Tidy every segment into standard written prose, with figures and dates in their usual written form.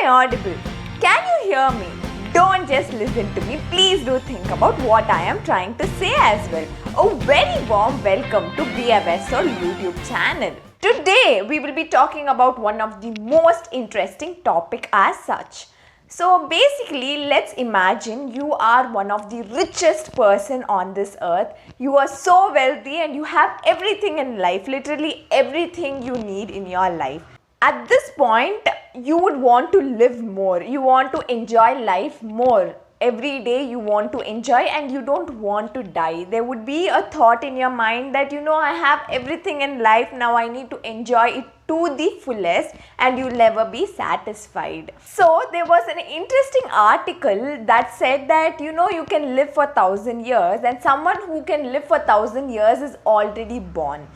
I audible? Can you hear me? Don't just listen to me, please do think about what I am trying to say as well. A very warm welcome to BFS or YouTube channel. Today we will be talking about one of the most interesting topic as such. So basically, let's imagine you are one of the richest person on this earth. You are so wealthy and you have everything in life, literally everything you need in your life. At this point, you would want to live more. You want to enjoy life more. Every day you want to enjoy and you don't want to die. There would be a thought in your mind that I have everything in life, now I need to enjoy it to the fullest, and you'll never be satisfied. So there was an interesting article that said that you can live for 1,000 years, and someone who can live for 1,000 years is already born.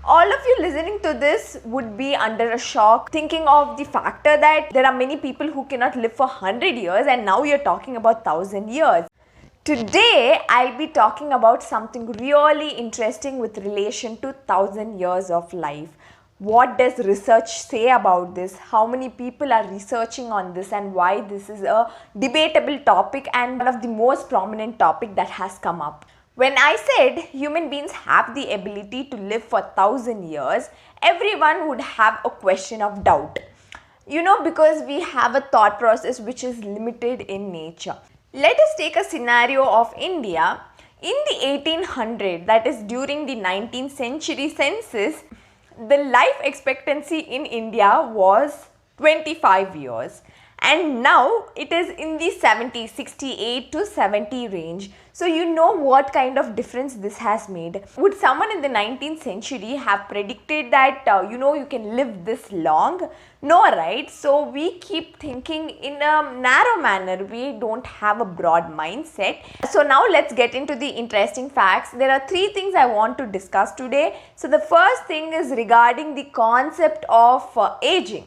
All of you listening to this would be under a shock, thinking of the factor that there are many people who cannot live for 100 years, and now you're talking about 1,000 years. Today, I'll be talking about something really interesting with relation to 1,000 years of life. What does research say about this? How many people are researching on this, and why this is a debatable topic and one of the most prominent topic that has come up. When I said human beings have the ability to live for 1,000 years, everyone would have a question of doubt. Because we have a thought process which is limited in nature. Let us take a scenario of India. In the 1800s, that is during the 19th century census, the life expectancy in India was 25 years. And now it is in the 68 to 70 range. So what kind of difference this has made. Would someone in the 19th century have predicted that you can live this long? No, right? So we keep thinking in a narrow manner. We don't have a broad mindset. So now let's get into the interesting facts. There are 3 things I want to discuss today. So the first thing is regarding the concept of aging.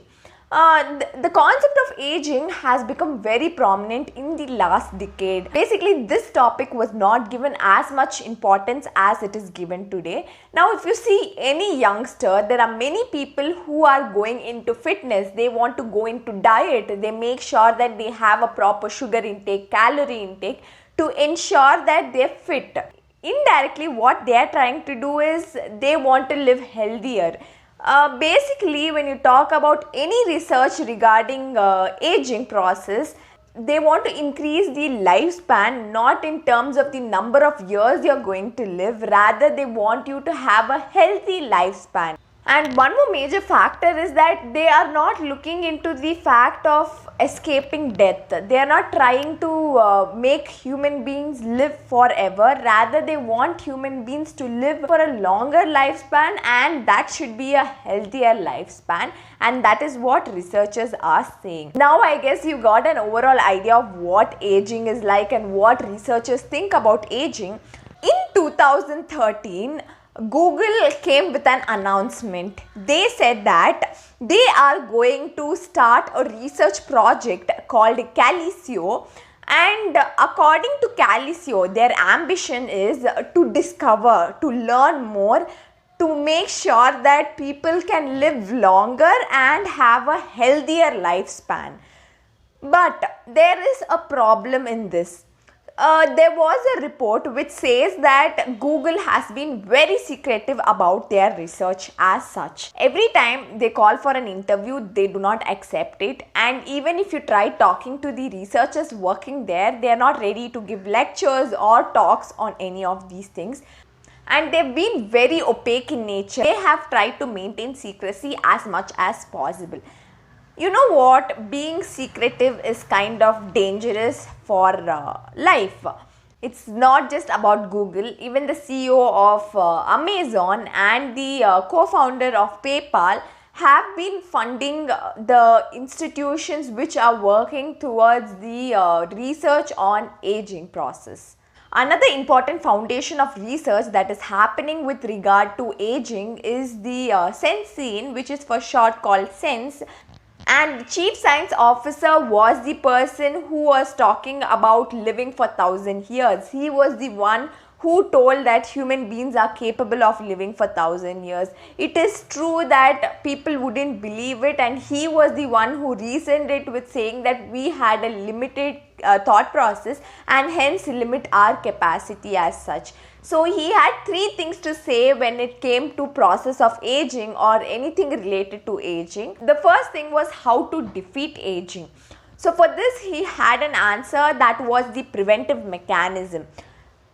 The concept of aging has become very prominent in the last decade. Basically, this topic was not given as much importance as it is given today. Now, if you see any youngster, there are many people who are going into fitness. They want to go into diet. They make sure that they have a proper sugar intake, calorie intake to ensure that they're fit. Indirectly, what they are trying to do is they want to live healthier. Basically, when you talk about any research regarding aging process, they want to increase the lifespan, not in terms of the number of years you're going to live. Rather, they want you to have a healthy lifespan. And one more major factor is that they are not looking into the fact of escaping death. They are not trying to make human beings live forever. Rather, they want human beings to live for a longer lifespan, and that should be a healthier lifespan. And that is what researchers are saying. Now, I guess you got an overall idea of what aging is like and what researchers think about aging. In 2013, Google came with an announcement. They said that they are going to start a research project called Calisio, and according to Calisio, their ambition is to discover, to learn more, to make sure that people can live longer and have a healthier lifespan. But there is a problem in this. There was a report which says that Google has been very secretive about their research as such. Every time they call for an interview, they do not accept it. And even if you try talking to the researchers working there, they are not ready to give lectures or talks on any of these things. And they've been very opaque in nature. They have tried to maintain secrecy as much as possible. You know what? Being secretive is kind of dangerous for life. It's not just about Google. Even the CEO of Amazon and the co-founder of PayPal have been funding the institutions which are working towards the research on aging process. Another important foundation of research that is happening with regard to aging is the Sensine, which is for short called SENS. And the chief science officer was the person who was talking about living for 1,000 years. He was the one who told that human beings are capable of living for 1,000 years. It is true that people wouldn't believe it, and he was the one who reasoned it with saying that we had a limited thought process and hence limit our capacity as such. So he had three things to say when it came to process of aging or anything related to aging. The first thing was how to defeat aging. So for this he had an answer that was the preventive mechanism.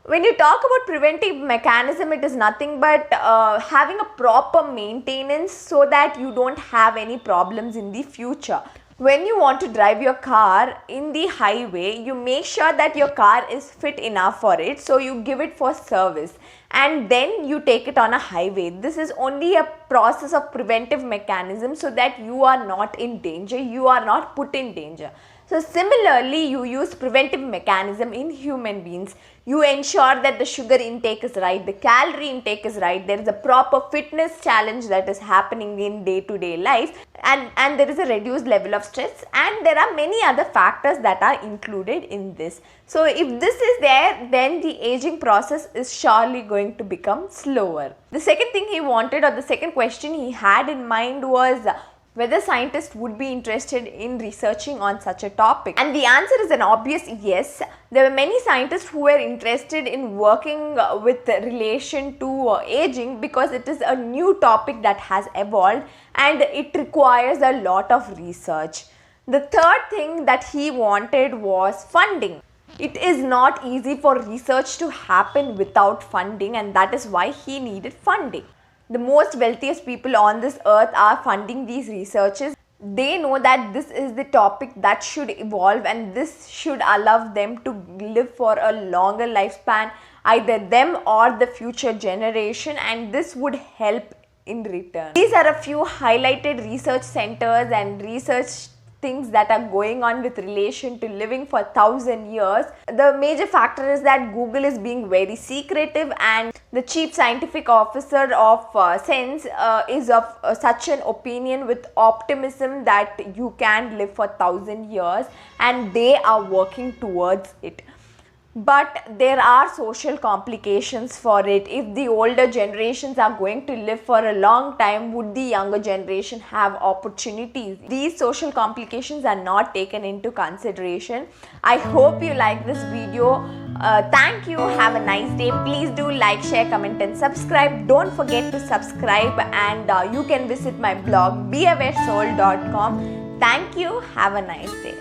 When you talk about preventive mechanism, it is nothing but having a proper maintenance so that you don't have any problems in the future. When you want to drive your car in the highway, you make sure that your car is fit enough for it, so you give it for service and then you take it on a highway. This is only a process of preventive mechanism so that you are not in danger, you are not put in danger. So similarly, you use preventive mechanism in human beings. You ensure that the sugar intake is right, the calorie intake is right, there is a proper fitness challenge that is happening in day-to-day life, and there is a reduced level of stress, and there are many other factors that are included in this. So if this is there, then the aging process is surely going to become slower. The second thing he wanted, or the second question he had in mind, was whether scientists would be interested in researching on such a topic. And the answer is an obvious yes. There were many scientists who were interested in working with relation to aging because it is a new topic that has evolved and it requires a lot of research. The third thing that he wanted was funding. It is not easy for research to happen without funding, and that is why he needed funding. The most wealthiest people on this earth are funding these researches. They know that this is the topic that should evolve and this should allow them to live for a longer lifespan, either them or the future generation, and this would help in return. These are a few highlighted research centers and research things that are going on with relation to living for 1,000 years. The major factor is that Google is being very secretive, and the chief scientific officer of Sense is of such an opinion with optimism that you can live for 1,000 years, and they are working towards it. But there are social complications for it. If the older generations are going to live for a long time, would the younger generation have opportunities? These social complications are not taken into consideration. I hope you like this video. Thank you. Have a nice day. Please do like, share, comment and subscribe. Don't forget to subscribe, and you can visit my blog beawaresoul.com. Thank you. Have a nice day.